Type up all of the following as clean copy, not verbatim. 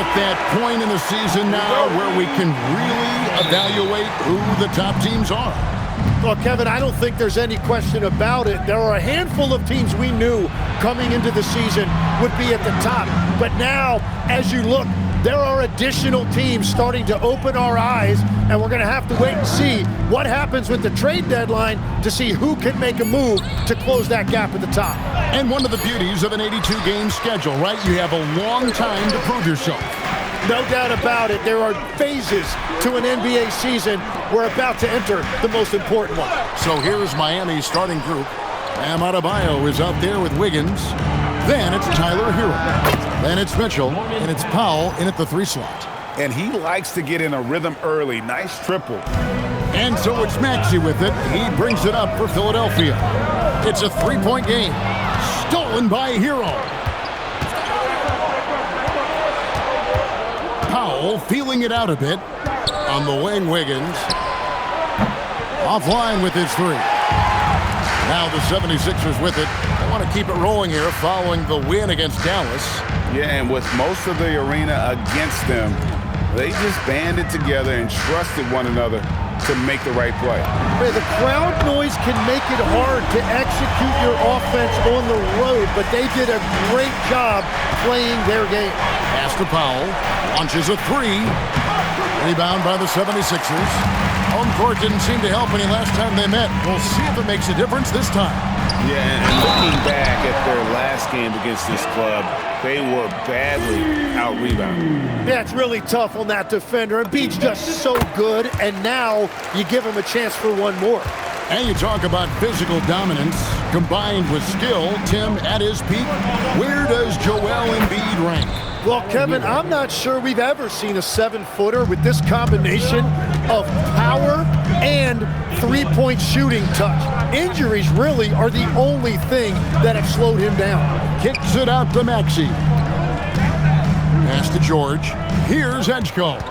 at that point in the season now where we can really evaluate who the top teams are. Well, Kevin, I don't think there's any question about it. There are a handful of teams we knew coming into the season would be at the top. But now, as you look, there are additional teams starting to open our eyes, and we're going to have to wait and see what happens with the trade deadline to see who can make a move to close that gap at the top. And one of the beauties of an 82-game schedule, right? You have a long time to prove yourself. No doubt about it. There are phases to an NBA season. We're about to enter the most important one. So here's Miami's starting group. Bam Adebayo is out there with Wiggins. Then it's Tyler Hero. Then it's Mitchell. And it's Powell in at the 3 slot. And he likes to get in a rhythm early. Nice triple. And so it's Maxey with it. He brings it up for Philadelphia. It's a 3-point game. Stolen by Hero. Powell feeling it out a bit. On the wing, Wiggins. Offline with his 3. Now the 76ers with it. They want to keep it rolling here following the win against Dallas. Yeah, and with most of the arena against them, they just banded together and trusted one another to make the right play. Hey, the crowd noise can make it hard to execute your offense on the road, but they did a great job playing their game. Pass to Powell. Launches a 3. Rebound by the 76ers. Home court didn't seem to help any last time they met. We'll see if it makes a difference this time. Yeah, and looking back at their last game against this club, they were badly out-rebounded. Yeah, it's really tough on that defender. Embiid's just so good, and now you give him a chance for one more. And you talk about physical dominance combined with skill. Tim, at his peak, where does Joel Embiid rank? Well, Kevin, I'm not sure we've ever seen a 7-footer with this combination of power and three-point shooting touch. Injuries really are the only thing that have slowed him down. Kicks it out to Maxey. Pass to George. Here's Edgecombe.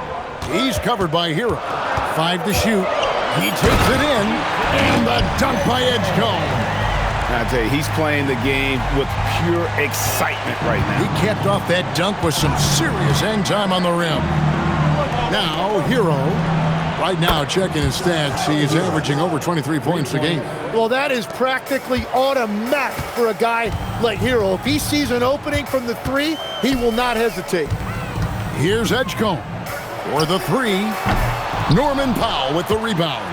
He's covered by Hero. 5 to shoot. He takes it in, and the dunk by Edgecombe. I tell you, he's playing the game with pure excitement right now. He capped off that dunk with some serious hang time on the rim. Now, Hero. Right now, checking his stats, he's averaging over 23 points a game. Well, that is practically automatic for a guy like Hero. If he sees an opening from the 3, he will not hesitate. Here's Edgecombe for the 3. Norman Powell with the rebound.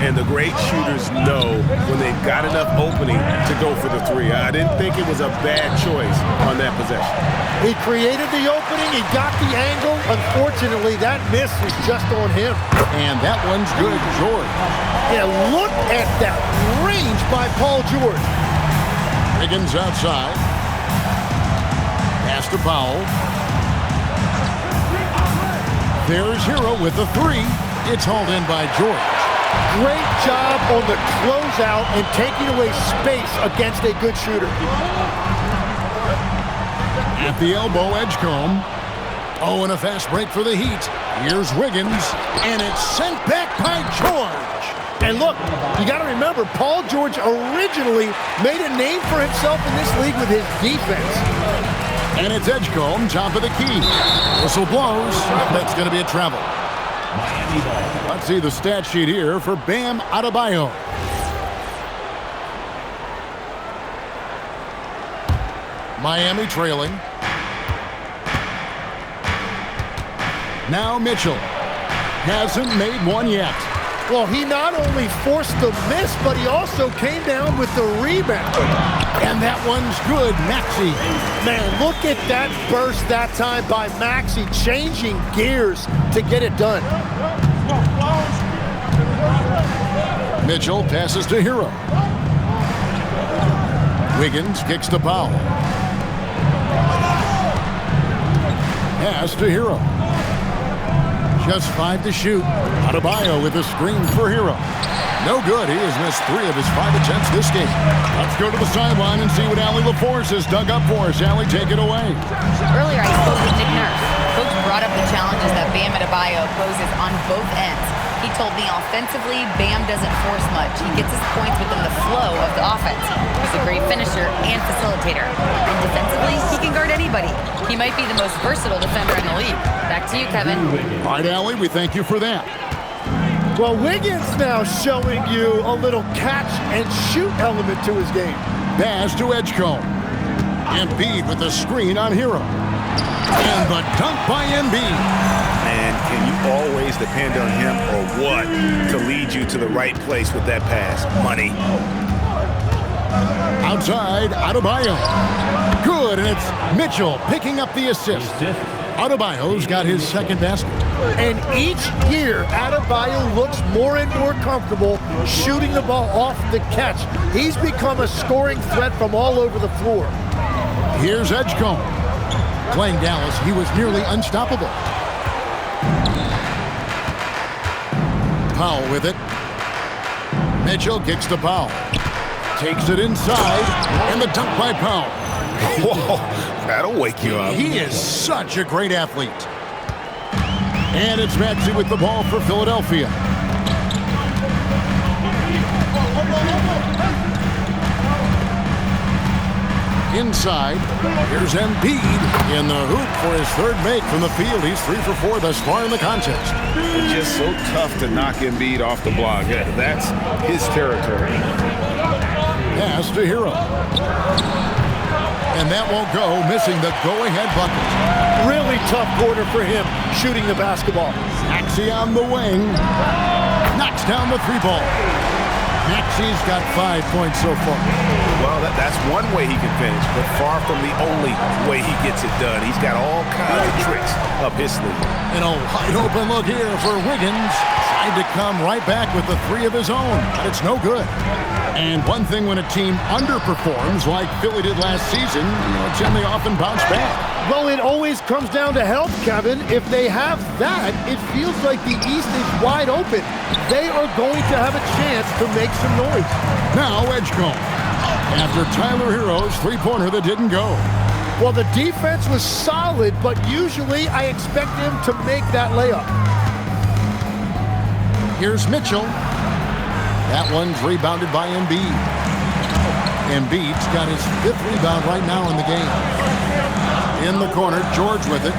And the great shooters know when they've got enough opening to go for the 3. I didn't think it was a bad choice on that possession. He created the opening, he got the angle. Unfortunately, that miss is just on him. And that one's good, George. Yeah, look at that range by Paul George. Wiggins outside. Pass to Powell. There's Hero with the 3. It's hauled in by George. Great job on the closeout and taking away space against a good shooter. At the elbow, Edgecombe. Oh, and a fast break for the Heat. Here's Wiggins, and it's sent back by George. And look, you got to remember, Paul George originally made a name for himself in this league with his defense. And it's Edgecombe, top of the key. Whistle blows. That's going to be a travel. Let's see the stat sheet here for Bam Adebayo. Miami trailing. Now Mitchell. Hasn't made one yet. Well, he not only forced the miss, but he also came down with the rebound. And that one's good, Maxey. Man, look at that burst that time by Maxey, changing gears to get it done. Mitchell passes to Hero. Wiggins kicks to Powell. Pass to Hero. Just 5 to shoot. Adebayo with a screen for Hero. No good. He has missed 3 of his 5 attempts this game. Let's go to the sideline and see what Allie LaForce has dug up for us. Allie, take it away. Earlier, I spoke with Nick Nurse. Coach brought up the challenges that Bam Adebayo poses on both ends. He told me offensively, Bam doesn't force much. He gets his points within the flow of the offense. He's a great finisher and facilitator. And defensively, he can guard anybody. He might be the most versatile defender in the league. Back to you, Kevin. All right, Allie, we thank you for that. Well, Wiggins now showing you a little catch and shoot element to his game. Pass to Edgecombe. Embiid with the screen on Hero. And the dunk by Embiid. And can you always depend on him or what to lead you to the right place with that pass? Money. Outside, Adebayo. Good, and it's Mitchell picking up the assist. Adebayo's got his second basket. And each year, Adebayo looks more and more comfortable shooting the ball off the catch. He's become a scoring threat from all over the floor. Here's Edgecombe. Playing Dallas, he was nearly unstoppable. Powell with it. Mitchell kicks to Powell. Takes it inside, and the dunk by Powell. Whoa, that'll wake you up. He is such a great athlete. And it's Maxey with the ball for Philadelphia. Inside, here's Embiid in the hoop for his third make from the field. He's 3 for 4 thus far in the contest. It's just so tough to knock Embiid off the block. That's his territory. Pass to Hero. And that won't go, missing the go-ahead bucket. Really tough quarter for him shooting the basketball. Maxey on the wing. Knocks down the 3-ball. Maxey's got 5 points so far. Well, that's one way he can finish, but far from the only way he gets it done. He's got all kinds of tricks up his sleeve. And a wide open look here for Wiggins. Tried to come right back with the 3 of his own, but it's no good. And one thing when a team underperforms like Philly did last season, Jim, they often bounce back. Well, it always comes down to health, Kevin. If they have that, it feels like the East is wide open. They are going to have a chance to make some noise. Now Edgecombe. After Tyler Hero's 3-pointer that didn't go. Well, the defense was solid, but usually I expect him to make that layup. Here's Mitchell. That one's rebounded by Embiid. Embiid's got his 5th rebound right now in the game. In the corner, George with it.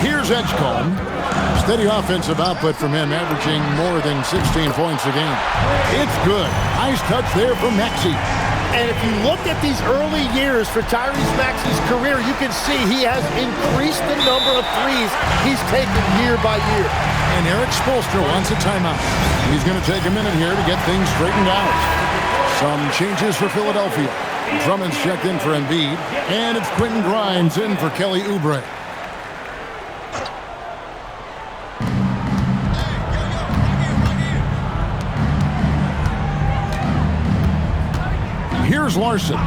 Here's Edgecombe. Steady offensive output from him, averaging more than 16 points a game. It's good. Nice touch there from Maxey. And if you look at these early years for Tyrese Maxey's career, you can see he has increased the number of threes he's taken year by year. And Eric Spoelstra wants a timeout. He's going to take a minute here to get things straightened out. Some changes for Philadelphia. Drummond's checked in for Embiid, and it's Quentin Grimes in for Kelly Oubre. Here's Larson.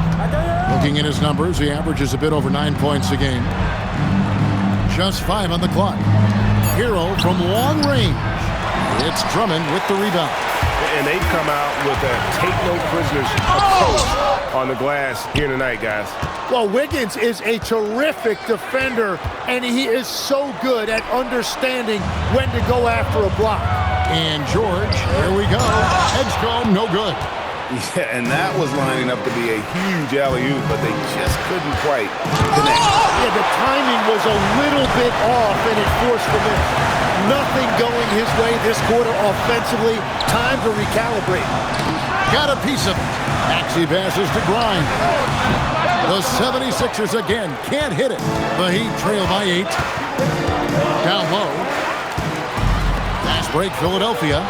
Looking at his numbers, he averages a bit over 9 points a game. Just 5 on the clock. Hero from long range. It's Drummond with the rebound. And they've come out with a take-no-prisoners approach on the glass here tonight, guys. Well, Wiggins is a terrific defender, and he is so good at understanding when to go after a block. And George, here we go. Edgecombe, no good. Yeah, and that was lining up to be a huge alley-oop, but they just couldn't quite connect. Yeah, the timing was a little bit off, and it forced the miss. Nothing going his way this quarter offensively. Time to recalibrate. Got a piece of it. Maxey passes to Grimes. The 76ers again can't hit it. The Heat trail by 8. Down low. Fast break Philadelphia.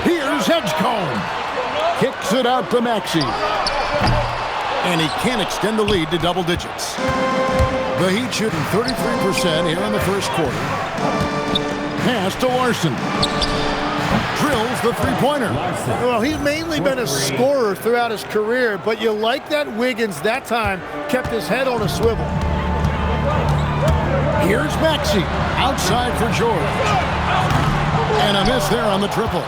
Here's Edgecombe. Kicks it out to Maxey. And he can't extend the lead to double digits. The Heat shooting 33% here in the first quarter. Pass to Larson. Drills the 3-pointer. Well, he's mainly been a scorer throughout his career, but you like that Wiggins that time kept his head on a swivel. Here's Maxey. Outside for George. And a miss there on the triple.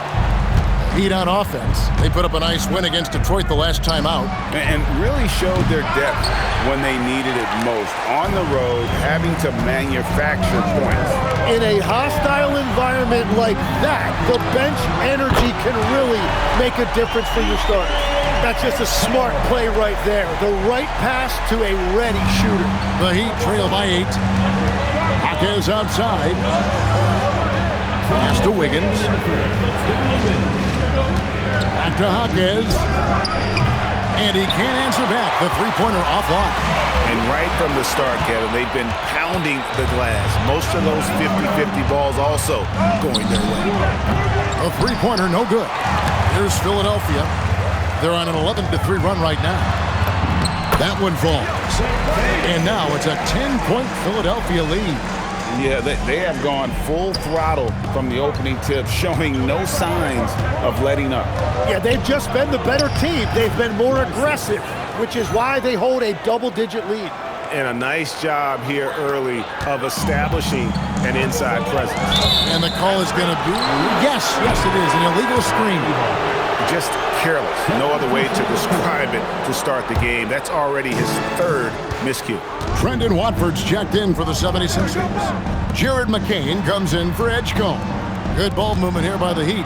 Heat on offense. They put up a nice win against Detroit the last time out. And really showed their depth when they needed it most. On the road, having to manufacture points. In a hostile environment like that, the bench energy can really make a difference for your starters. That's just a smart play right there. The right pass to a ready shooter. The Heat trail by 8. Jaquez outside. Pass to Wiggins. Back to Jaquez. And he can't answer back. The three-pointer offline. And right from the start, Kevin, they've been pounding the glass. Most of those 50-50 balls also going their way. A three-pointer, no good. Here's Philadelphia. They're on an 11-3 run right now. That one falls. And now it's a 10-point Philadelphia lead. Yeah, they have gone full throttle from the opening tip, showing no signs of letting up. Yeah, they've just been the better team. They've been more aggressive, which is why they hold a double-digit lead. And a nice job here early of establishing an inside presence. And the call is going to be, yes, it is, an illegal screen. Just careless. No other way to describe it to start the game. That's already his third miscue. Trendon Watford's checked in for the 76ers. Jared McCain comes in for Edgecombe. Good ball movement here by the Heat.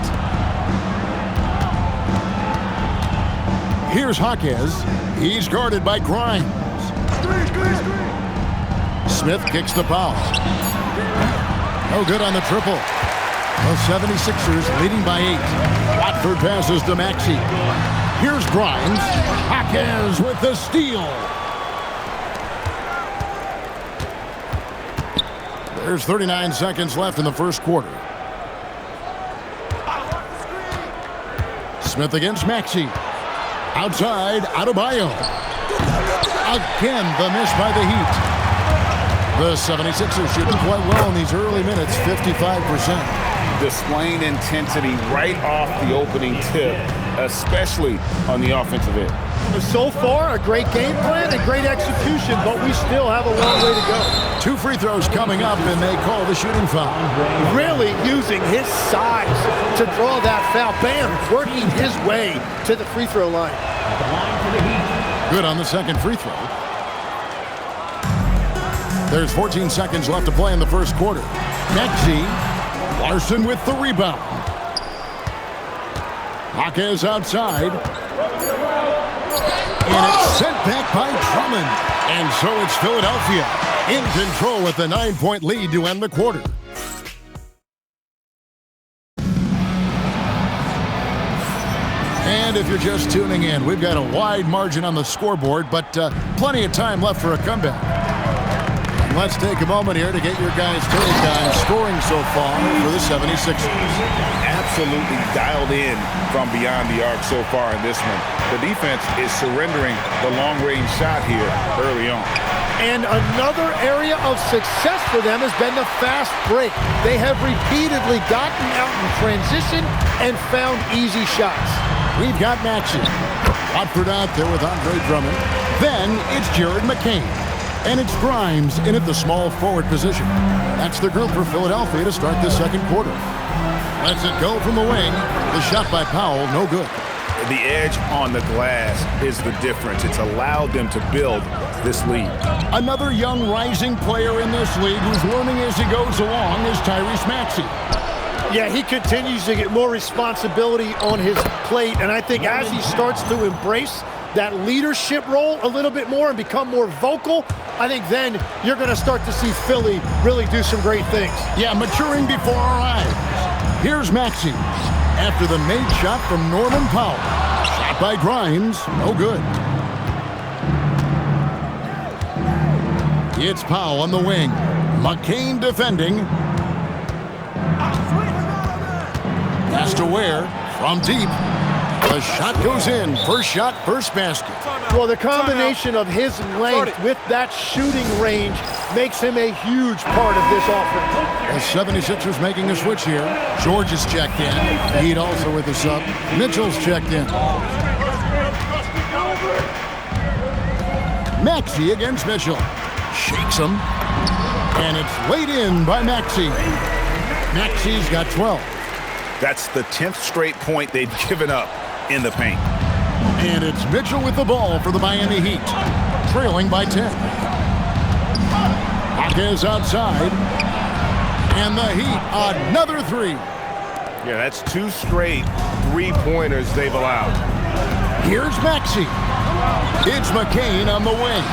Here's Jaquez. He's guarded by Grimes. Smith kicks the foul. No good on the triple. The 76ers leading by 8. Watford passes to Maxey. Here's Grimes. Jaquez with the steal. There's 39 seconds left in the first quarter. Smith against Maxey. Outside, Adebayo. Again, the miss by the Heat. The 76ers shooting quite well in these early minutes, 55%. Displaying intensity right off the opening tip, especially on the offensive end. So far, a great game plan and great execution, but we still have a long way to go. 2 free throws coming up, and they call the shooting foul. Really using his size to draw that foul. Bam, working his way to the free throw line. Good on the second free throw. There's 14 seconds left to play in the first quarter. Maxey, Larson with the rebound. Jaquez outside. And it's sent back by Drummond. And so it's Philadelphia in control with a 9-point lead to end the quarter. And if you're just tuning in, we've got a wide margin on the scoreboard, but plenty of time left for a comeback. And let's take a moment here to get your guys' take on scoring so far for the 76ers. Absolutely dialed in from beyond the arc so far in this one. The defense is surrendering the long-range shot here early on. And another area of success for them has been the fast break. They have repeatedly gotten out in transition and found easy shots. We've got Maxey. Watford out there with Andre Drummond. Then it's Jared McCain. And it's Grimes in at the small forward position. That's the group for Philadelphia to start the second quarter. Lets it go from the wing. The shot by Powell, no good. The edge on the glass is the difference. It's allowed them to build this lead. Another young rising player in this league who's learning as he goes along is Tyrese Maxey. Yeah, he continues to get more responsibility on his plate, and I think as he starts to embrace that leadership role a little bit more and become more vocal, I think then you're going to start to see Philly really do some great things. Yeah, maturing before our eyes. Here's Maxey after the made shot from Norman Powell. Shot by Grimes, no good. It's Powell on the wing. McCain defending. Pass to Ware from deep. The shot goes in. First shot, first basket. Well, the combination of his length with that shooting range makes him a huge part of this offense. The 76ers making a switch here. George is checked in. Heat also with the sub. Mitchell's checked in. Maxey against Mitchell. Shakes him. And it's laid in by Maxey. Maxey's got 12. That's the 10th straight point they've given up in the paint. And it's Mitchell with the ball for the Miami Heat, trailing by 10. Hawkins outside, and the Heat another three. Yeah, that's 2 straight three-pointers they've allowed. Here's Maxey. It's McCain on the wing.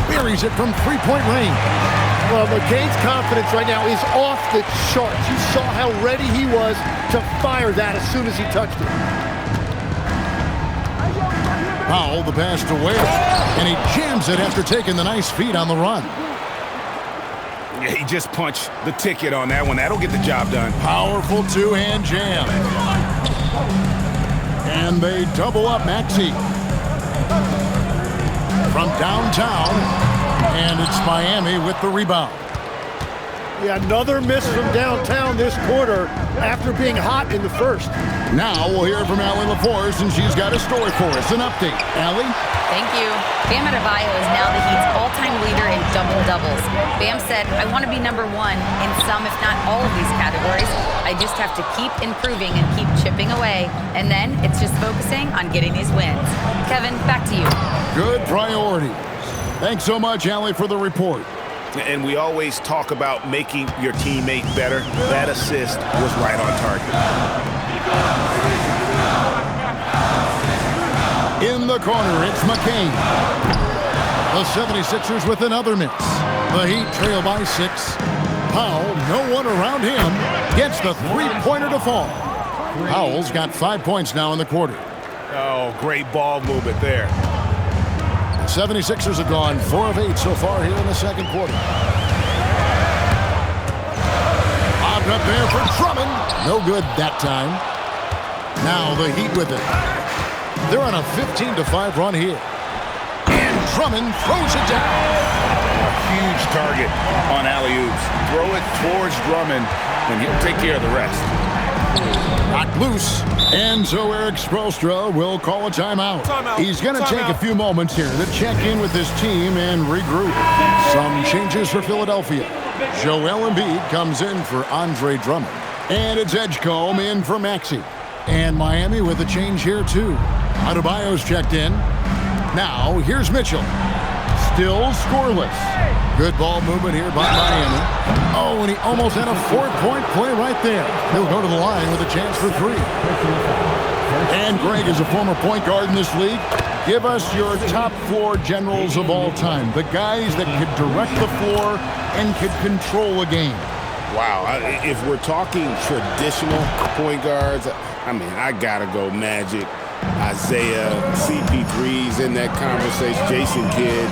Buries it from three-point range. Well, McCain's confidence right now is off the charts. You saw how ready he was to fire that as soon as he touched it. Powell, the pass to Ware, and he jams it after taking the nice feed on the run. Yeah, he just punched the ticket on that one. That'll get the job done. Powerful two-hand jam. And they double up Maxey. From downtown, and it's Miami with the rebound. Yeah, another miss from downtown this quarter after being hot in the first. Now we'll hear from Allie LaForce, and she's got a story for us. An update. Allie? Thank you. Bam Adebayo is now the Heat's all-time leader in double-doubles. Bam said, I want to be number one in some, if not all of these categories. I just have to keep improving and keep chipping away. And then it's just focusing on getting these wins. Kevin, back to you. Good priority. Thanks so much, Allie, for the report. And we always talk about making your teammate better. That assist was right on target. In the corner, it's McCain. The 76ers with another miss. The Heat trail by 6. Powell, no one around him, gets the three-pointer to fall. Powell's got 5 points now in the quarter. Oh, great ball movement there. The 76ers have gone 4 of 8 so far here in the second quarter. Bobbed up there for Drummond. No good that time. Now the Heat with it. They're on a 15-5 run here. And Drummond throws it down. Huge target on alley-oops. Throw it towards Drummond, and he'll take care of the rest. Knocked loose. And so Eric Spoelstra will call a timeout. He's going to take a few moments here to check in with his team and regroup. Some changes for Philadelphia. Joel Embiid comes in for Andre Drummond. And it's Edgecombe in for Maxey. And Miami with a change here, too. Adebayo's checked in. Now, here's Mitchell. Still scoreless. Good ball movement here by Miami. Oh, and he almost had a 4-point play right there. He'll go to the line with a chance for 3. And Greg is a former point guard in this league. Give us your top floor generals of all time. The guys that could direct the floor and could control a game. Wow, if we're talking traditional point guards, I mean, I gotta go Magic, Isaiah, CP3's in that conversation, Jason Kidd.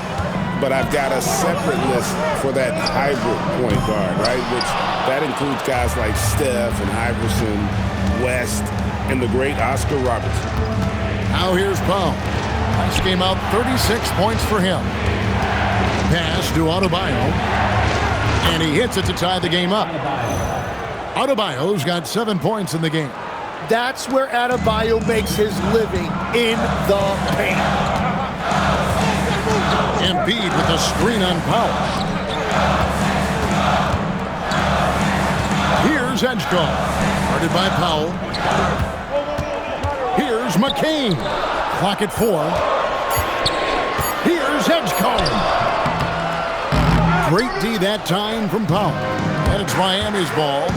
But I've got a separate list for that hybrid point guard, right? Which that includes guys like Steph and Iverson, West, and the great Oscar Robertson. Now here's Powell. This came out 36 points for him. Pass to Adebayo. And he hits it to tie the game up. Adebayo's got 7 points in the game. That's where Adebayo makes his living, in the paint. Embiid with a screen on Powell. Here's Edgecombe. Guarded by Powell. Here's McCain. Clock at 4. Here's Edgecombe. Great D that time from Powell. And it's Miami's ball.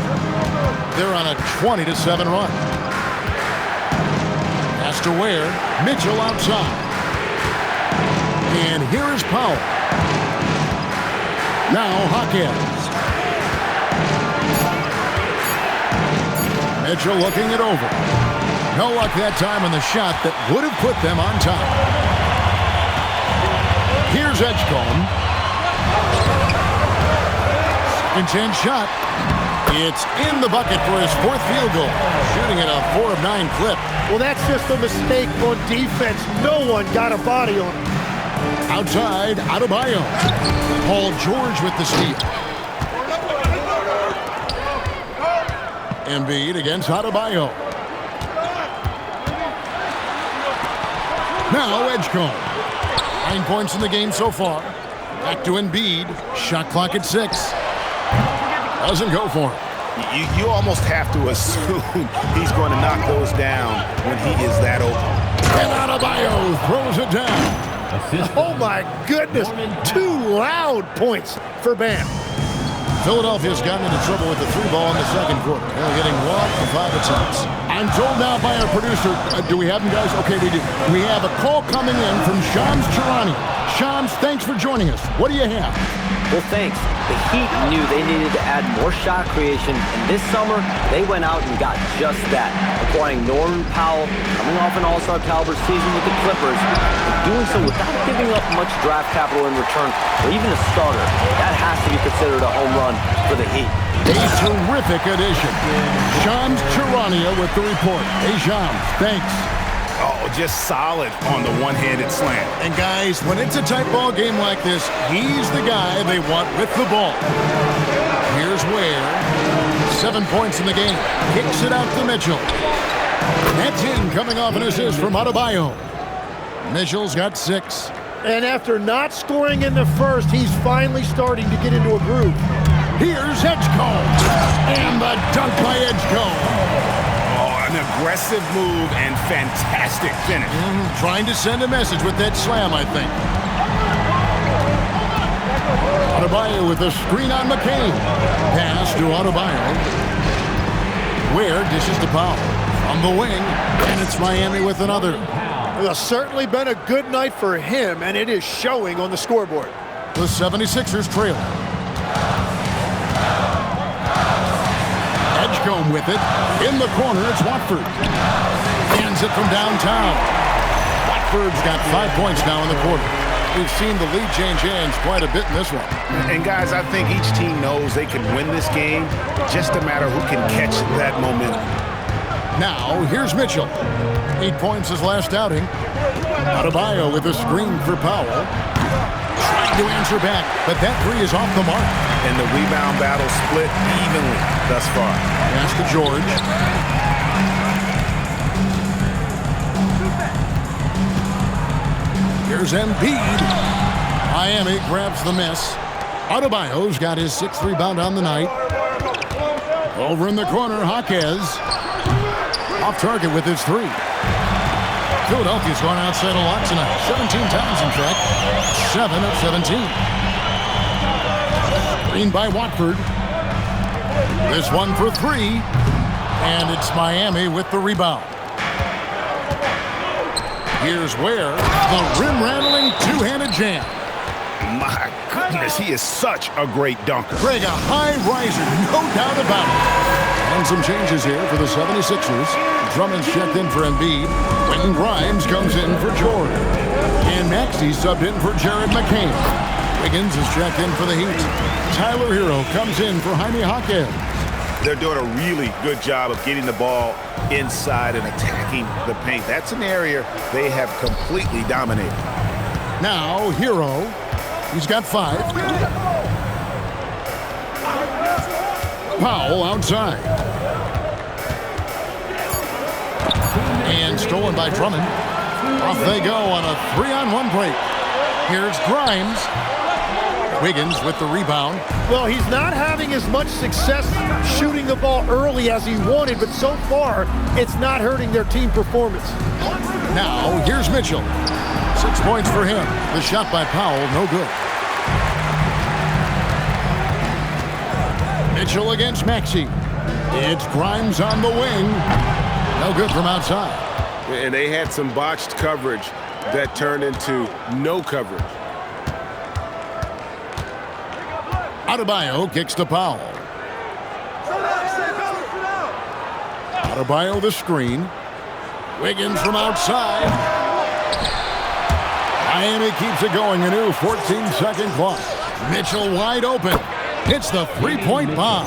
They're on a 20-7 run. Pass to Ware. Mitchell outside. And here is Powell. Now Hawkins. Mitchell looking it over. No luck that time on the shot that would have put them on top. Here's Edgecombe. Second chance shot. It's in the bucket for his 4th field goal. Shooting at a 4 of 9 clip. Well, that's just a mistake on defense. No one got a body on him. Outside, Adebayo. Paul George with the steal. Embiid against Adebayo. Now Edgecombe. 9 points in the game so far. Back to Embiid. Shot clock at 6. Doesn't go for it. You almost have to assume he's going to knock those down when he is that open. And Adebayo throws it down. Oh, my goodness. 2 loud points for Bam. Philadelphia's gotten into trouble with the 3 ball in the second quarter. They're getting 1 of 5 attempts. I'm told now by our producer, do we have them, guys? Okay, we do. We have a call coming in from Shams Charania. Shams, thanks for joining us. What do you have? Well, thanks. The Heat knew they needed to add more shot creation, and this summer, they went out and got just that, acquiring Norman Powell, coming off an all-star caliber season with the Clippers, and doing so without giving up much draft capital in return, or even a starter. That has to be considered a home run for the Heat. A terrific addition. Shams Charania with the report. Hey, Shams, thanks. Oh, just solid on the one-handed slam. And guys, when it's a tight ball game like this, he's the guy they want with the ball. Here's Ware. 7 points in the game. Kicks it out to Mitchell. That's in, coming off an assist from Adebayo. Mitchell's got 6. And after not scoring in the first, he's finally starting to get into a groove. Here's Edgecombe. And the dunk by Edgecombe. An aggressive move and fantastic finish. Trying to send a message with that slam, I think. Adebayo with a screen on McCain. Pass to Adebayo. Ware dishes to Powell. On the wing, and it's Miami with another. Well, certainly been a good night for him, and it is showing on the scoreboard. The 76ers trail. Edgecombe with it. In the corner, it's Watford. Hands it from downtown. Watford's got 5 points now in the quarter. We've seen the lead change hands quite a bit in this one. And guys, I think each team knows they can win this game. Just a matter who can catch that momentum. Now, here's Mitchell. 8 points his last outing. Adebayo with a screen for Powell. Trying to answer back, but that 3 is off the mark. And the rebound battle split evenly thus far. Pass to George. Here's Embiid. Miami grabs the miss. Adebayo's got his 6th rebound on the night. Over in the corner, Jaquez. Off target with his 3. Philadelphia's gone outside a lot tonight. 17 times, in fact. 7 of 17. Screen by Watford. This one for 3. And it's Miami with the rebound. Here's Ware. The rim-rattling 2-handed jam. My goodness, he is such a great dunker. Greg, a high riser, no doubt about it. And some changes here for the 76ers. Drummond's checked in for Embiid. Quentin Grimes comes in for George. And Maxey subbed in for Jared McCain. Wiggins is checked in for the Heat. Tyler Hero comes in for Jaime Jaquez. They're doing a really good job of getting the ball inside and attacking the paint. That's an area they have completely dominated. Now, Hero. He's got 5. Powell outside. And stolen by Drummond. Off they go on a 3-on-1 break. Here's Grimes. Wiggins with the rebound. Well, he's not having as much success shooting the ball early as he wanted, but so far, it's not hurting their team performance. Now, here's Mitchell. 6 points for him. The shot by Powell, no good. Mitchell against Maxey. It's Grimes on the wing. No good from outside. And they had some botched coverage that turned into no coverage. Adebayo kicks to Powell. Adebayo the screen. Wiggins from outside. Miami keeps it going. A new 14-second clock. Mitchell wide open. Hits the 3-point bomb.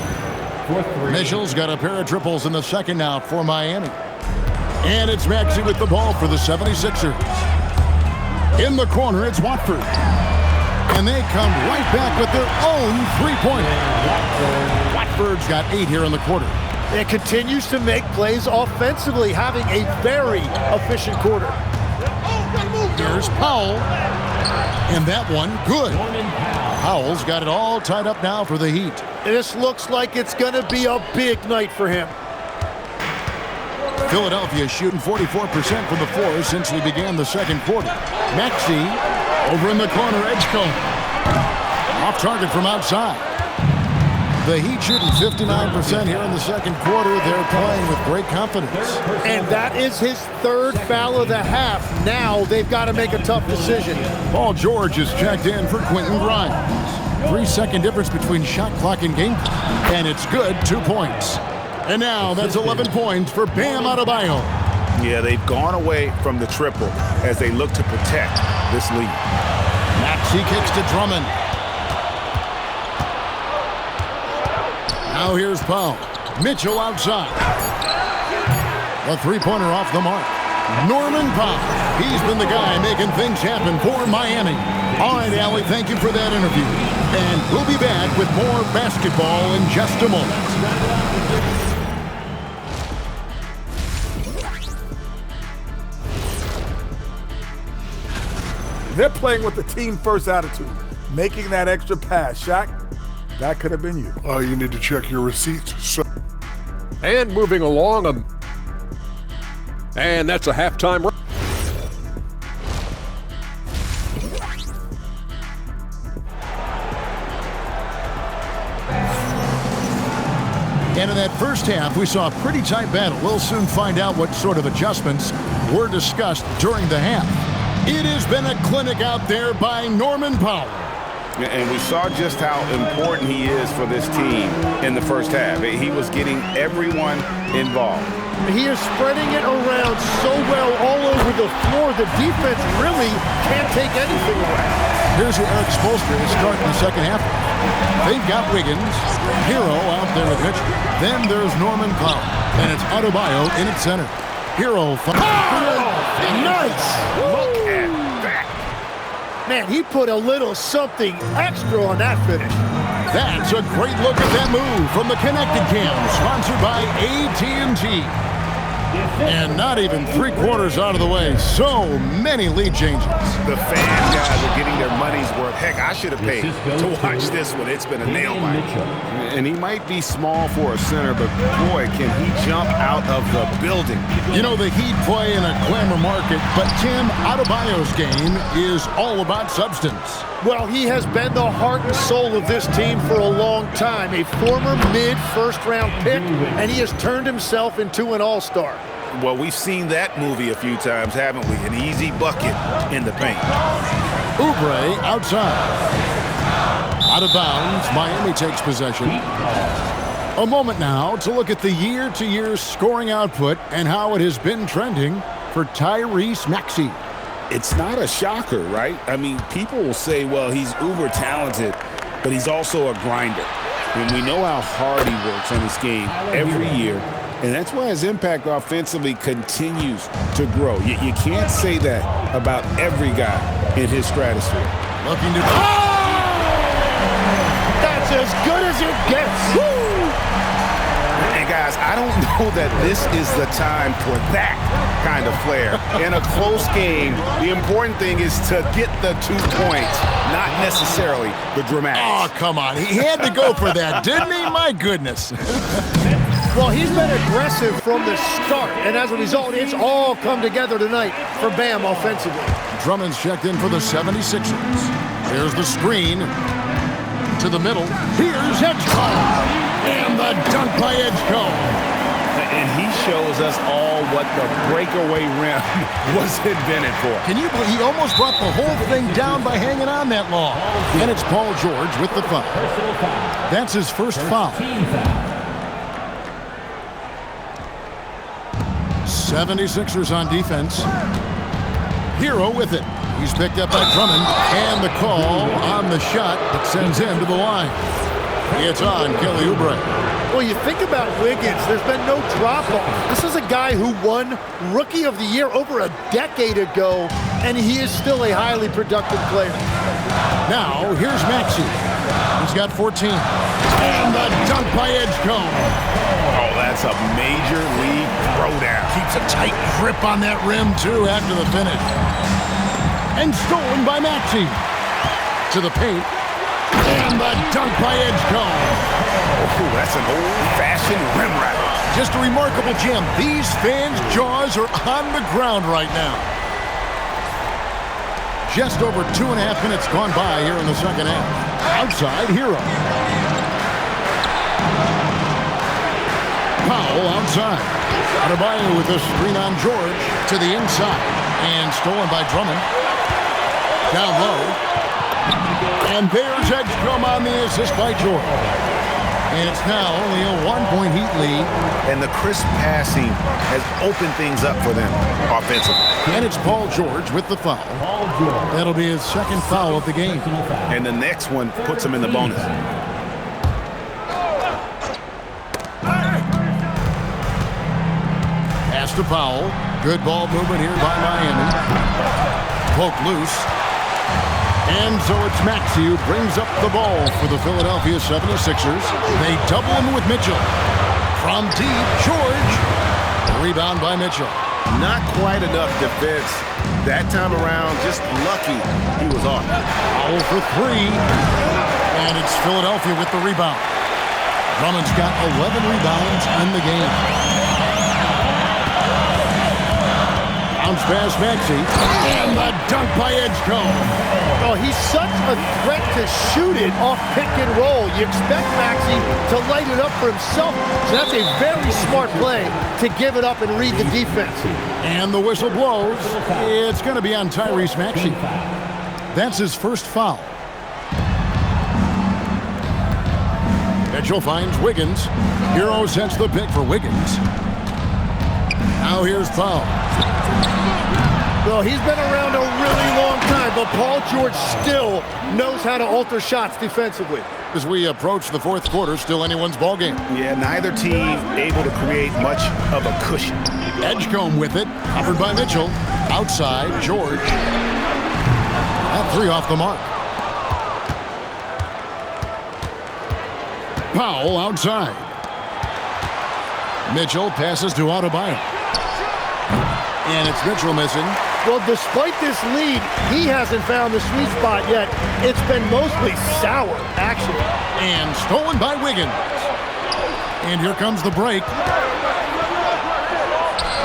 Mitchell's got a pair of triples in the second out for Miami. And it's Maxey with the ball for the 76ers. In the corner, it's Watford. And they come right back with their own 3-pointer. Watford's got 8 here in the quarter. It continues to make plays offensively, having a very efficient quarter. Here's Powell. And that one, good. Howell's got it all tied up now for the Heat. This looks like it's going to be a big night for him. Philadelphia shooting 44% from the floor since we began the second quarter. Maxey over in the corner, Edgecombe. Off target from outside. The Heat shooting 59% here in the second quarter. They're playing with great confidence. And that is his third foul of the half. Now they've got to make a tough decision. Paul George is checked in for Quentin Grimes. 3-second difference between shot clock and game clock. And it's good, 2 points. And now that's 11 points for Bam Adebayo. Yeah, they've gone away from the triple as they look to protect this lead. Maxey kicks to Drummond. Now here's Powell. Mitchell outside. A three-pointer off the mark. Norman Powell. He's been the guy making things happen for Miami. All right, Allie, thank you for that interview. And we'll be back with more basketball in just a moment. They're playing with the team-first attitude, making that extra pass. Shaq, that could have been you. You need to check your receipts. And moving along, and that's a halftime. And in that first half, we saw a pretty tight battle. We'll soon find out what sort of adjustments were discussed during the half. It has been a clinic out there by Norman Powell. And we saw just how important he is for this team in the first half. He was getting everyone involved. He is spreading it around so well all over the floor. The defense really can't take anything away. Here's who Eric Spoelstra is starting the second half. They've got Wiggins, Hero out there with Mitchell. Then there's Norman Powell, and it's Adebayo in its center. Hero. Nice! Look at that. Man, he put a little something extra on that finish. That's a great look at that move from the Connected Cam, sponsored by AT&T. And not even 3/4 out of the way. So many lead changes. The fan guys are getting their money's worth. Heck, I should have paid to watch this one. It's been a nail biter. And he might be small for a center, but boy, can he jump out of the building. You know, the Heat play in a glamour market, but Tim, Adebayo's game is all about substance. Well, he has been the heart and soul of this team for a long time. A former mid-first-round pick, and he has turned himself into an all-star. Well, we've seen that movie a few times, haven't we? An easy bucket in the paint. Oubre outside. Out of bounds, Miami takes possession. A moment now to look at the year-to-year scoring output and how it has been trending for Tyrese Maxey. It's not a shocker, right? I mean, people will say, well, he's uber talented, but he's also a grinder. And we know how hard he works on his game every year. And that's why his impact offensively continues to grow. You can't say that about every guy in his stratosphere. Looking to... That's as good as it gets. Woo! And guys, I don't know that this is the time for that kind of flair. In a close game, the important thing is to get the 2 points, not necessarily the dramatics. Oh, come on. He had to go for that, didn't he? My goodness. Well, he's been aggressive from the start, and as a result, it's all come together tonight for Bam offensively. Drummond's checked in for the 76ers. Here's the screen to the middle. Here's Edgecombe. And the dunk by Edgecombe. And he shows us all what the breakaway rim was invented for. Can you believe he almost brought the whole thing down by hanging on that long? And it's Paul George with the foul. That's his first foul. 76ers on defense. Hero with it. He's picked up by Drummond. And the call on the shot that sends him to the line. It's on Kelly Oubre. Well, you think about Wiggins, there's been no drop-off. This is a guy who won Rookie of the Year over a decade ago, and he is still a highly productive player. Now, here's Maxey. He's got 14. And the dunk by Edgecombe. Oh, that's a major league throwdown. Keeps a tight grip on that rim, too, after the finish. And stolen by Maxey. To the paint. And the dunk by Edgecombe. Ooh, that's an old-fashioned rim wrap. Just a remarkable jam. These fans' jaws are on the ground right now. Just over 2.5 minutes gone by here in the second half. Outside, Hero. Powell outside. Adebayo with a screen on George to the inside. And stolen by Drummond. Down low. And there's Edgecombe on the assist by George. And it's now only a 1-point Heat lead. And the crisp passing has opened things up for them offensively. And it's Paul George with the foul. That'll be his second foul of the game. And the next one puts him in the bonus. Pass to Powell. Good ball movement here by Miami. Poke loose. And so it's Maxey who brings up the ball for the Philadelphia 76ers. They double him with Mitchell. From deep, George. Rebound by Mitchell. Not quite enough defense that time around. Just lucky he was off. Powell for three. And it's Philadelphia with the rebound. Drummond's got 11 rebounds in the game. Bounce pass Maxey. And the dunk by Edgecombe. Oh, he's such a threat to shoot it off pick and roll. You expect Maxey to light it up for himself. So that's a very smart play to give it up and read the defense. And the whistle blows. It's going to be on Tyrese Maxey. That's his first foul. Mitchell finds Wiggins. Hero sets the pick for Wiggins. Now here's Powell. Well, he's been around a really long time, but Paul George still knows how to alter shots defensively. As we approach the fourth quarter, still anyone's ballgame. Yeah, neither team able to create much of a cushion. Edgecombe with it, covered by Mitchell. Outside, George. That three off the mark. Powell outside. Mitchell passes to Adebayo. And it's Mitchell missing. Well, despite this lead, he hasn't found the sweet spot yet. It's been mostly sour action. And stolen by Wiggins. And here comes the break.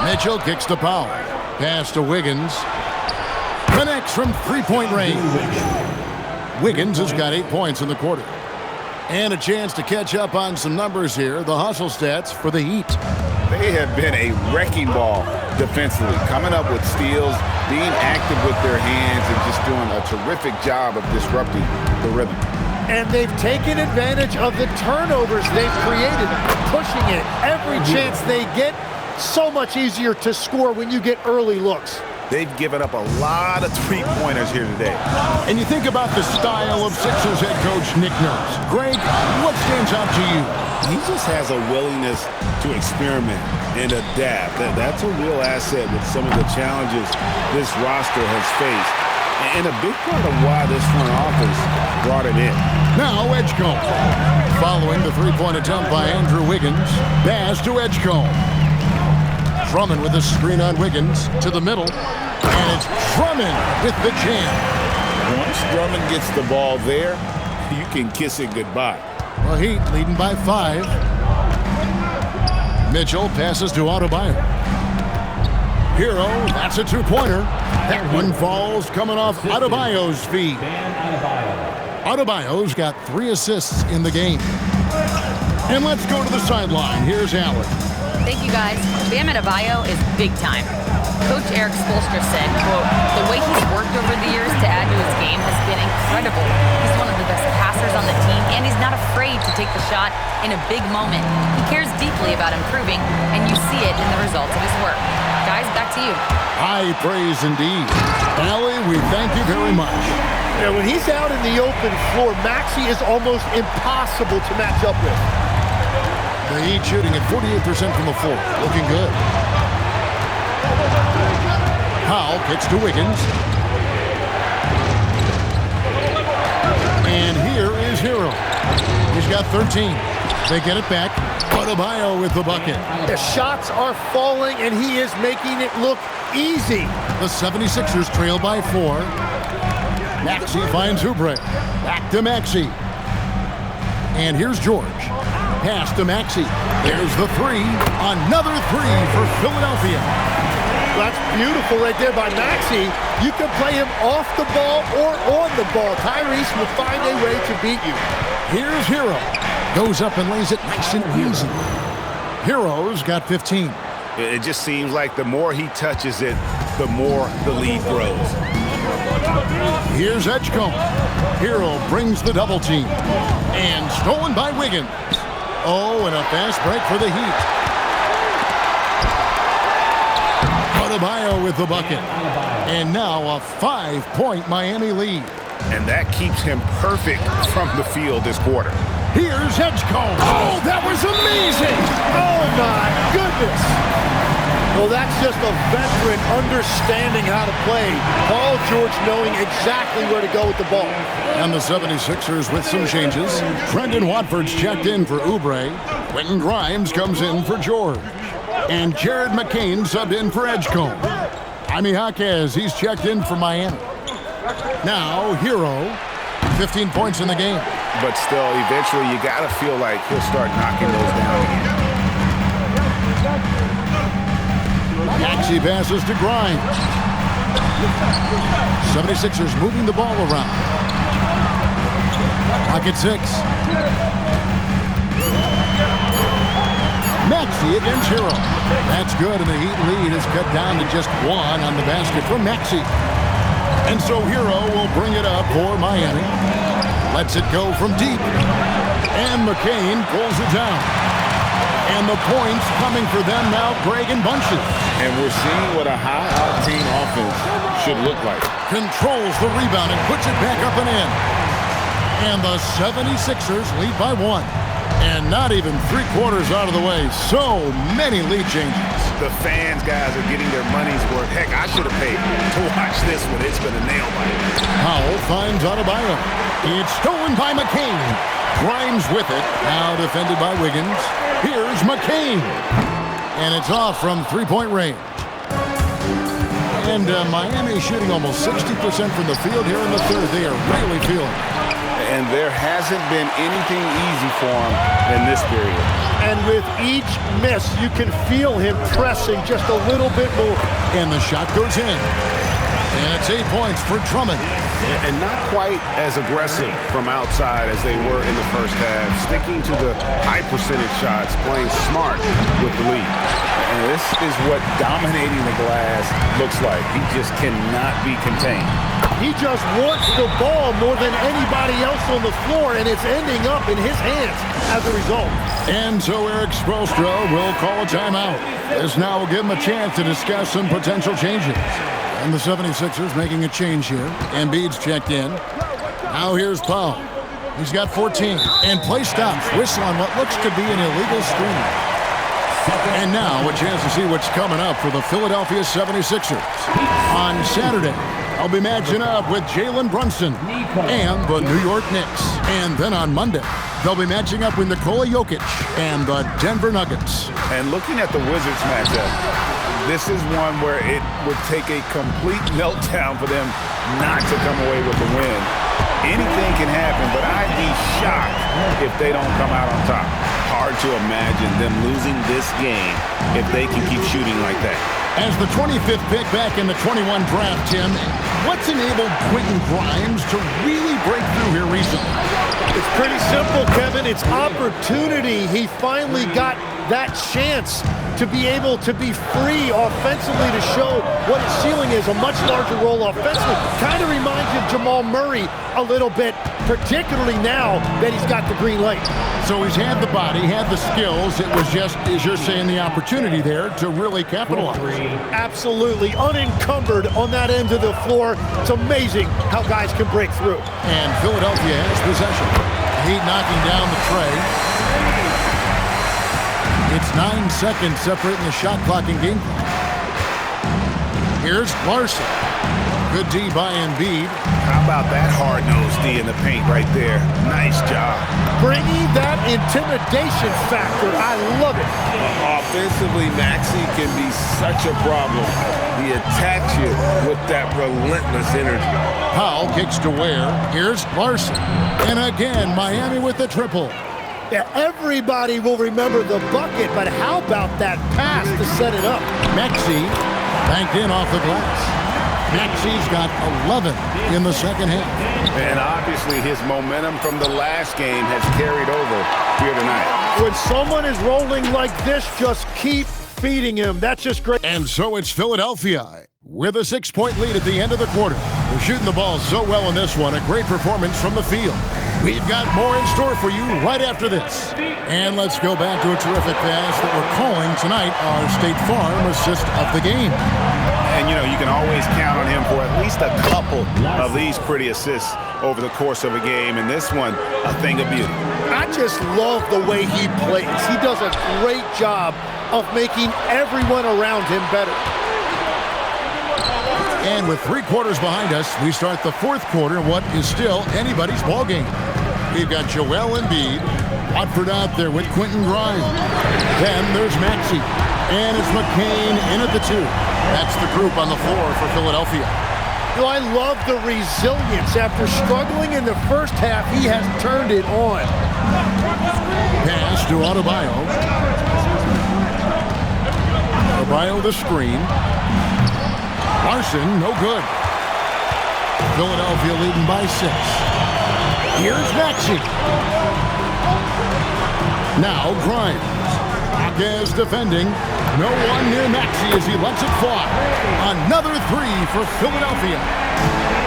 Mitchell kicks to Powell. Pass to Wiggins. Connects from three-point range. Wiggins has got 8 points in the quarter. And a chance to catch up on some numbers here. The hustle stats for the Heat. They have been a wrecking ball defensively, coming up with steals, being active with their hands, and just doing a terrific job of disrupting the rhythm. And they've taken advantage of the turnovers they've created, pushing it every chance they get. So much easier to score when you get early looks. They've given up a lot of three-pointers here today. And you think about the style of Sixers head coach Nick Nurse. Greg, what stands out to you? He just has a willingness to experiment and adapt. That's a real asset with some of the challenges this roster has faced. And a big part of why this front office brought him in. Now Edgecombe. Following the three-point attempt by Andrew Wiggins. Pass to Edgecombe. Drummond with a screen on Wiggins to the middle. And it's Drummond with the jam. Once Drummond gets the ball there, you can kiss it goodbye. Well, Heat leading by 5. Mitchell passes to Adebayo. Hero, that's a two-pointer. That one falls coming off Adebayo's feet. Adebayo's got 3 assists in the game. And let's go to the sideline. Here's Allen. Thank you, guys. Bam Adebayo is big time. Coach Eric Spoelstra said, quote, "The way he's worked over the years to add to his game has been incredible. He's one of the best passers on the team, and he's not afraid to take the shot in a big moment. He cares deeply about improving, and you see it in the results of his work." Guys, back to you. High praise indeed. Allie, we thank you very much. Yeah, when he's out in the open floor, Maxey is almost impossible to match up with. The Heat shooting at 48% from the floor. Looking good. Powell kicks to Wiggins. And here is Hero. He's got 13. They get it back. Adebayo with the bucket. The shots are falling, and he is making it look easy. The 76ers trail by 4. Maxey finds Oubre. Back to Maxey. And here's George. Pass to Maxey. There's the three. Another three for Philadelphia. That's beautiful right there by Maxey. You can play him off the ball or on the ball. Tyrese will find a way to beat you. Here's Hero. Goes up and lays it nice and easy. Hero's got 15. It just seems like the more he touches it, the more the lead grows. Here's Edgecombe. Hero brings the double team. And stolen by Wiggins. Oh, and a fast break for the Heat. Adebayo with the bucket. And now a 5-point Miami lead. And that keeps him perfect from the field this quarter. Here's Edgecombe. Oh, that was amazing. Oh, my goodness. Well, that's just a veteran understanding how to play. Paul George knowing exactly where to go with the ball. And the 76ers with some changes. Brendan Watford's checked in for Oubre. Quentin Grimes comes in for George. And Jared McCain subbed in for Edgecombe. Jaime Jaquez, he's checked in for Miami. Now, Hero, 15 points in the game. But still, eventually, you got to feel like he'll start knocking those down again. Maxey passes to Grimes. 76ers moving the ball around. Clock at 6. Maxey against Hero. That's good, and the Heat lead is cut down to just 1 on the basket from Maxey. And so Hero will bring it up for Miami. Lets it go from deep. And McCain pulls it down. And the points coming for them now, Greg in bunches. And we're seeing what a high-octane offense should look like. Controls the rebound and puts it back up and in. And the 76ers lead by 1. And not even 3/4 out of the way. So many lead changes. The fans, guys, are getting their money's worth. Heck, I should have paid to watch this one. It's been a nail biter. Powell finds Adebayo. It's stolen by McCain. Grimes with it. Now defended by Wiggins. Here's McCain. And it's off from 3-point range. And Miami shooting almost 60% from the field here in the third. They are really feeling it. And there hasn't been anything easy for him in this period. And with each miss, you can feel him pressing just a little bit more. And the shot goes in. And it's 8 points for Drummond. And not quite as aggressive from outside as they were in the first half. Sticking to the high percentage shots, playing smart with the lead. And this is what dominating the glass looks like. He just cannot be contained. He just wants the ball more than anybody else on the floor, and it's ending up in his hands as a result. And so Eric Spoelstra will call a timeout. This now will give him a chance to discuss some potential changes. And the 76ers making a change here. Embiid's checked in. Now here's Powell. He's got 14. And play stops. Whistle on what looks to be an illegal screen. And now a chance to see what's coming up for the Philadelphia 76ers. On Saturday, I'll be matching up with Jalen Brunson and the New York Knicks. And then on Monday, they'll be matching up with Nikola Jokic and the Denver Nuggets. And looking at the Wizards matchup, this is one where it would take a complete meltdown for them not to come away with the win. Anything can happen, but I'd be shocked if they don't come out on top. Hard to imagine them losing this game if they can keep shooting like that. As the 25th pick back in the 21 draft, Tim, what's enabled Quentin Grimes to really break through here recently? It's pretty simple, Kevin. It's opportunity. He finally got that chance to be able to be free offensively to show what his ceiling is, a much larger role offensively. Kind of reminds you of Jamal Murray a little bit, particularly now that he's got the green light. So he's had the body, had the skills. It was just, as you're saying, the opportunity there to really capitalize. Absolutely unencumbered on that end of the floor. It's amazing how guys can break through. And Philadelphia has possession. Heat knocking down the tray. It's 9 seconds separating the shot clock and game clock. Here's Larson. Good D by Embiid. How about that hard-nosed D in the paint right there? Nice job. Bringing that intimidation factor. I love it. Offensively, Maxey can be such a problem. He attacks you with that relentless energy. Powell kicks to Ware. Here's Larson. And again, Miami with the triple. Yeah, everybody will remember the bucket, but how about that pass to set it up? Maxey banked in off the glass. Maxey's got 11 in the second half. And obviously his momentum from the last game has carried over here tonight. When someone is rolling like this, just keep feeding him. That's just great. And so it's Philadelphia with a 6-point lead at the end of the quarter. They're shooting the ball so well in this one. A great performance from the field. We've got more in store for you right after this. And let's go back to a terrific pass that we're calling tonight our State Farm assist of the game. And, you know, you can always count on him for at least a couple of these pretty assists over the course of a game. And this one, a thing of beauty. I just love the way he plays. He does a great job of making everyone around him better. And with 3 quarters behind us, we start the 4th quarter in what is still anybody's ball game. We've got Joel Embiid, Watford out there with Quentin Grimes. Then there's Maxey, and it's McCain in at the 2. That's the group on the floor for Philadelphia. You know, I love the resilience. After struggling in the first half, he has turned it on. Pass to Adebayo. Adebayo the screen. Larson, no good. Philadelphia leading by 6. Here's Maxey. Now Grimes. Hawkes defending. No one near Maxey as he lets it fly. Another 3 for Philadelphia.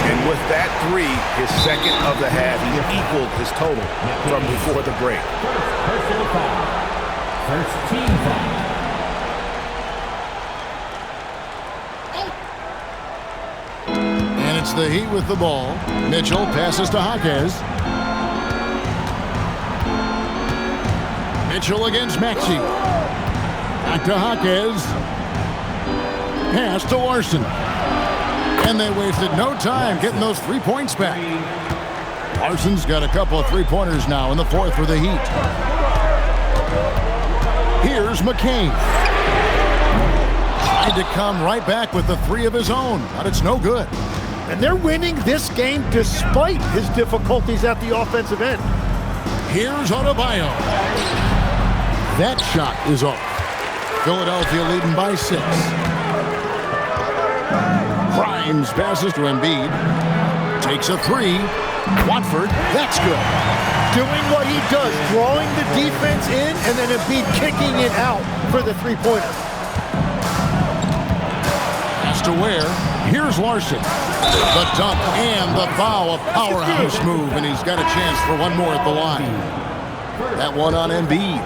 And with that 3, his second of the half, he equaled his total from before the break. First team foul. And it's the Heat with the ball. Mitchell passes to Hawkes. Mitchell against Maxey. Back to Hawkes. Pass to Larson. And they wasted no time getting those 3 points back. Larson's got a couple of 3-pointers now in the 4th for the Heat. Here's McCain. Tried to come right back with the 3 of his own, but it's no good. And they're winning this game despite his difficulties at the offensive end. Here's Adebayo. That shot is off. Philadelphia leading by 6. Grimes passes to Embiid. Takes a 3. Watford, that's good. Doing what he does, drawing the defense in, and then Embiid kicking it out for the 3-pointer. Pass to Ware. Here's Larson. The dunk and the foul, a powerhouse move, and he's got a chance for one more at the line. That one on Embiid.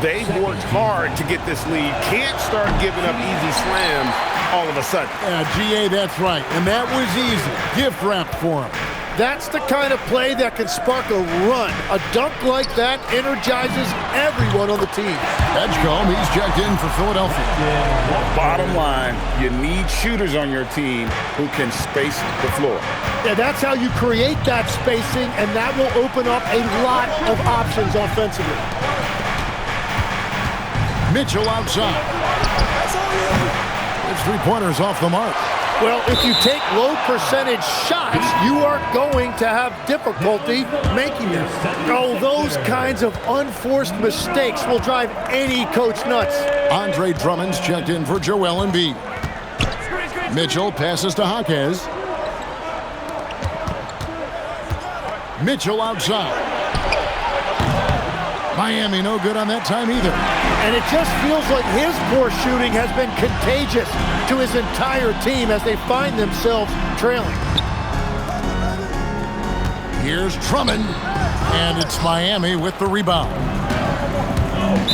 They've worked hard to get this lead. Can't start giving up easy slams all of a sudden. Yeah, GA, that's right. And that was easy. Gift wrapped for him. That's the kind of play that can spark a run. A dunk like that energizes everyone on the team. Edgecombe, he's checked in for Philadelphia. Bottom line, you need shooters on your team who can space the floor. Yeah, that's how you create that spacing, and that will open up a lot of options offensively. Mitchell outside. His 3-pointers off the mark. Well, if you take low percentage shots, you are going to have difficulty making them. Oh, those kinds of unforced mistakes will drive any coach nuts. Andre Drummond's checked in for Joel Embiid. Mitchell passes to Hawkes. Mitchell outside. Miami no good on that time either. And it just feels like his poor shooting has been contagious to his entire team as they find themselves trailing. Here's Drummond, and it's Miami with the rebound.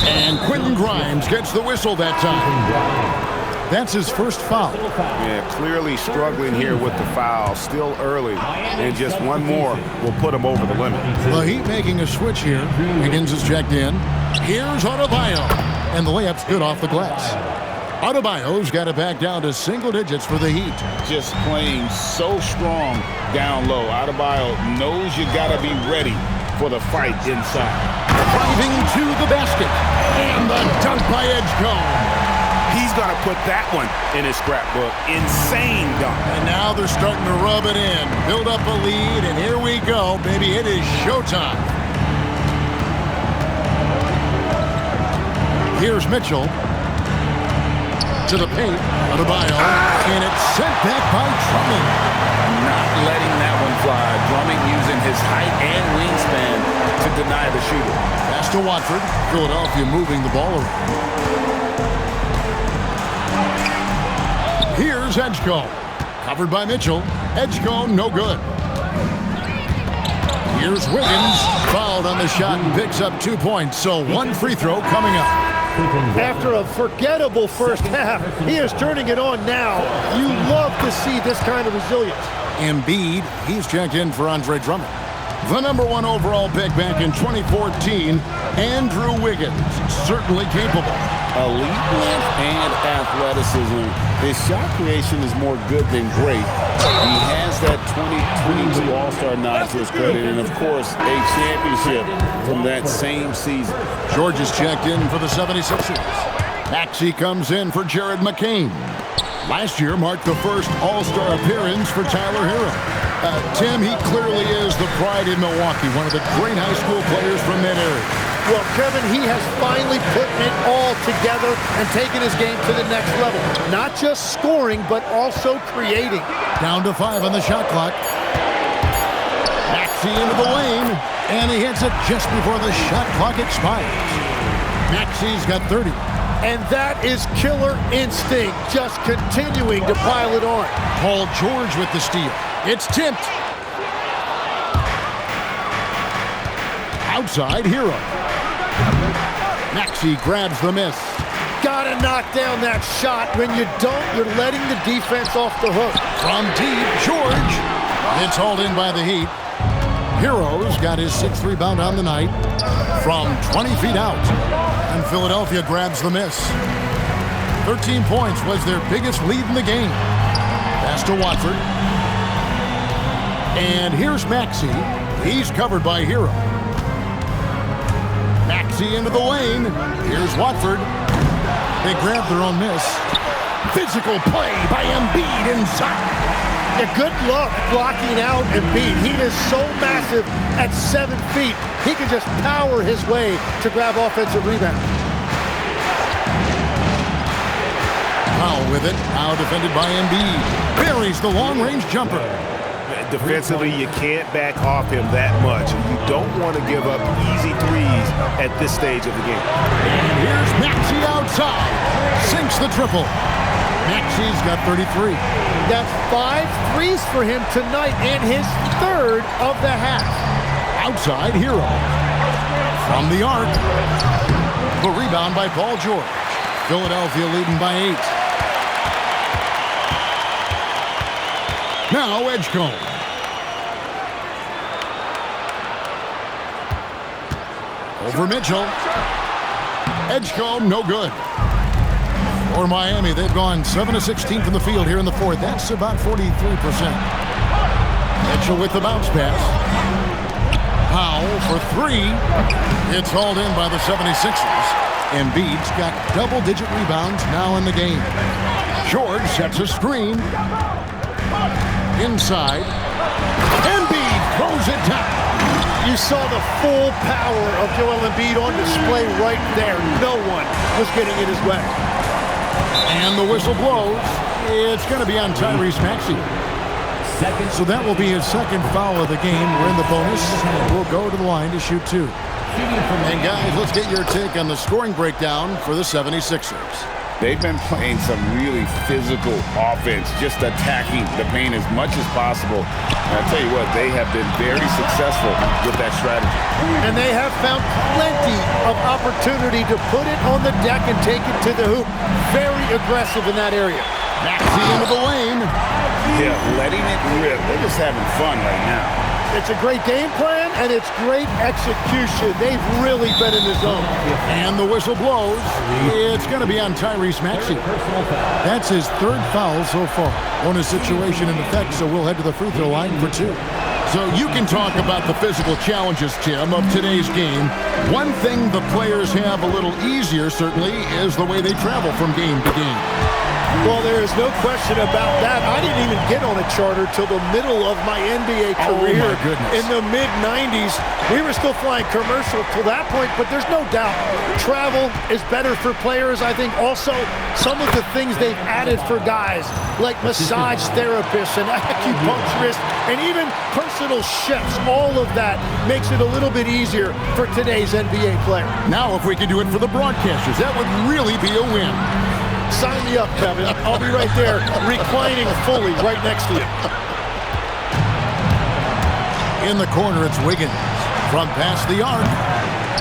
And Quentin Grimes gets the whistle that time. That's his first foul. Yeah, clearly struggling here with the foul. Still early, and just one more will put him over the limit. The Heat making a switch here. Higgins is checked in. Here's Adebayo, and the layup's good off the glass. Adebayo's got it back down to single digits for the Heat. Just playing so strong down low. Adebayo knows you got to be ready for the fight inside. Driving to the basket, and the dunk by Edgecombe. he's going to put that one in his scrapbook. Insane dunk. And now they're starting to rub it in. Build up a lead, and here we go, baby. It is showtime. Here's Mitchell. To the paint. Adebayo. And it's sent back by Drummond. Not letting that one fly. Drummond using his height and wingspan to deny the shooter. Pass to Watford. Philadelphia moving the ball around. Here's Edgecombe. Covered by Mitchell. Edgecombe, no good. Here's Wiggins. Fouled on the shot and picks up 2 points. So one free throw coming up. After a forgettable first half, he is turning it on now. You love to see this kind of resilience. Embiid, he's checked in for Andre Drummond. The #1 overall pick back in 2014, Andrew Wiggins, certainly capable. Elite length and athleticism. His shot creation is more good than great. He has that 2022 All-Star nod to his credit, and of course, a championship from that same season. George is checked in for the 76ers. Maxey comes in for Jared McCain. Last year marked the first All-Star appearance for Tyler Hero. Tim, he clearly is the pride in Milwaukee, one of the great high school players from that area. Well, Kevin, he has finally put it all together and taken his game to the next level. Not just scoring, but also creating. Down to 5 on the shot clock. Maxey into the lane, and he hits it just before the shot clock expires. Maxey's got 30. And that is killer instinct, just continuing to pile it on. Paul George with the steal. It's tipped. Outside, Hero. Maxey grabs the miss. Gotta knock down that shot. When you don't, you're letting the defense off the hook. From deep, George. It's hauled in by the Heat. Hero's got his 6th rebound on the night from 20 feet out. And Philadelphia grabs the miss. 13 points was their biggest lead in the game. Pass to Watford. And here's Maxey. He's covered by Hero. Maxey into the lane. Here's Watford. They grab their own miss. Physical play by Embiid inside. Yeah, good luck blocking out Embiid. He is so massive at 7 feet. He can just power his way to grab offensive rebound. Powell with it. Now defended by Embiid. Buries the long-range jumper. Defensively, you can't back off him that much. You don't want to give up easy threes at this stage of the game. And here's Maxey outside. Sinks the triple. Maxey's got 33. That's 5 threes for him tonight and his 3rd of the half. Outside, Hero. From the arc. The rebound by Paul George. Philadelphia leading by 8. Now Edgecombe. Over Mitchell. Edgecombe, no good. For Miami, they've gone 7 of 16 from the field here in the 4th. That's about 43%. Mitchell with the bounce pass. Powell for 3. It's hauled in by the 76ers. Embiid's got double-digit rebounds now in the game. George sets a screen. Inside. Embiid throws it down. You saw the full power of Joel Embiid on display right there. No one was getting in his way. And the whistle blows. It's going to be on Tyrese Maxey. So that will be his 2nd foul of the game. We're in the bonus. We'll go to the line to shoot 2. And guys, let's get your take on the scoring breakdown for the 76ers. They've been playing some really physical offense, just attacking the paint as much as possible. And I'll tell you what, they have been very successful with that strategy. And they have found plenty of opportunity to put it on the deck and take it to the hoop. Very aggressive in that area. Maxey into the lane. Yeah, letting it rip. They're just having fun right now. It's a great game plan, and it's great execution. They've really been in the zone. And the whistle blows. It's going to be on Tyrese Maxey. That's his 3rd foul so far. Bonus situation in effect, so we'll head to the free throw line for 2. So you can talk about the physical challenges, Tim, of today's game. One thing the players have a little easier, certainly, is the way they travel from game to game. Well, there is no question about that. I didn't even get on a charter till the middle of my NBA career. Oh, my goodness. In the mid-90s. We were still flying commercial till that point, but there's no doubt travel is better for players. I think also some of the things they've added for guys, like massage therapists and acupuncturists and even personal chefs, all of that makes it a little bit easier for today's NBA player. Now, if we could do it for the broadcasters, that would really be a win. Sign me up, Kevin. I'll be right there, reclining fully right next to you. In the corner, it's Wiggins. From past the arc.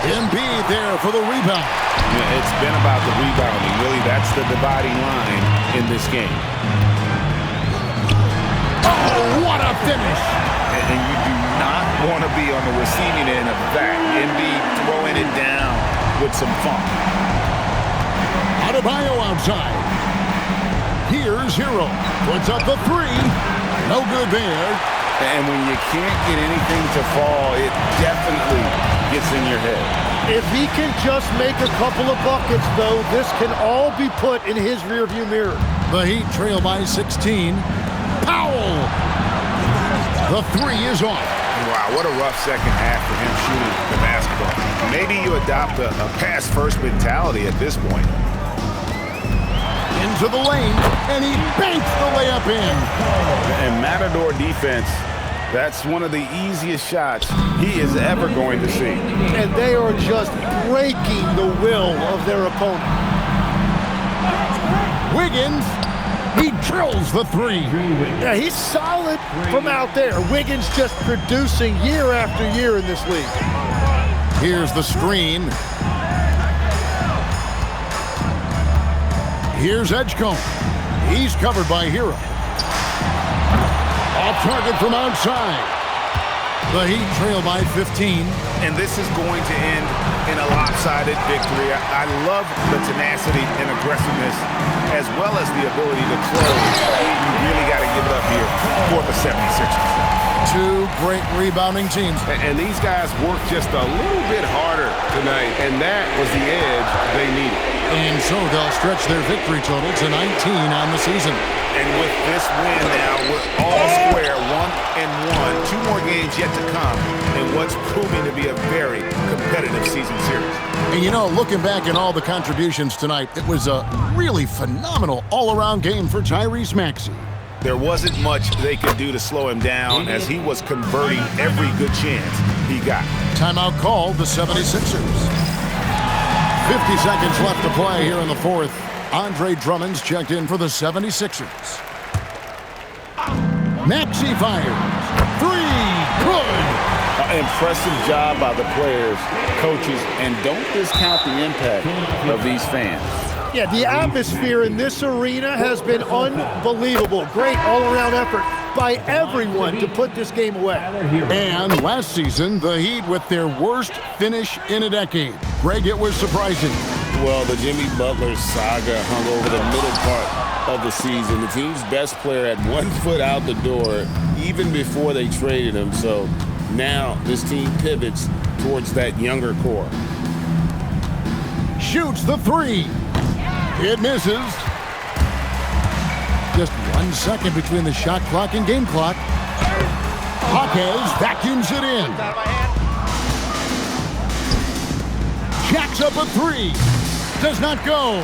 Embiid there for the rebound. Yeah, it's been about the rebounding. Really, that's the dividing line in this game. Oh, what a finish. And you do not want to be on the receiving end of that. Embiid throwing it down with some funk. Adebayo outside. Here's Hero. Puts up the three. No good there. And when you can't get anything to fall, it definitely gets in your head. If he can just make a couple of buckets, though, this can all be put in his rearview mirror. The Heat trail by 16. Powell. The three is off. Wow, what a rough second half for him shooting the basketball. Maybe you adopt a pass-first mentality at this point. Into the lane, and he banks the layup in. And Matador defense, that's one of the easiest shots he is ever going to see. And they are just breaking the will of their opponent. Wiggins, he drills the three. Yeah, he's solid from out there. Wiggins just producing year after year in this league. Here's the screen. Here's Edgecombe. He's covered by Hero. Off target from outside. The Heat trail by 15. And this is going to end in a lopsided victory. I love the tenacity and aggressiveness as well as the ability to close. You really got to give it up here for the 76ers. Two great rebounding teams. And these guys worked just a little bit harder tonight, and that was the edge they needed. And so they'll stretch their victory total to 19 on the season. And with this win now, we're all square, 1-1. Two more games yet to come in what's proving to be a very competitive season series. And you know, looking back at all the contributions tonight, it was a really phenomenal all-around game for Tyrese Maxey. There wasn't much they could do to slow him down as he was converting every good chance he got. Timeout called the 76ers. 50 seconds left to play here in the fourth. Andre Drummond's checked in for the 76ers. Maxey fires. Three. Good. Impressive job by the players, coaches, and don't discount the impact of these fans. Yeah, the atmosphere in this arena has been unbelievable. Great all-around effort by everyone to put this game away. And last season, the Heat with their worst finish in a decade. Greg, it was surprising. Well, the Jimmy Butler saga hung over the middle part of the season. The team's best player had 1 foot out the door even before they traded him. So now this team pivots towards that younger core. Shoots the three. It misses. Just 1 second between the shot clock and game clock. Hawkes vacuums it in. Jacks up a three. Does not go.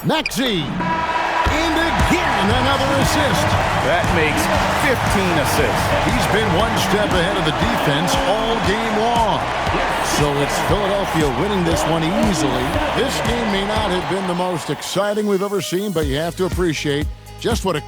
Maxey. And again, another assist. That makes 15 assists. He's been 1 step ahead of the defense all game long. So it's Philadelphia winning this one easily. This game may not have been the most exciting we've ever seen, but you have to appreciate just what a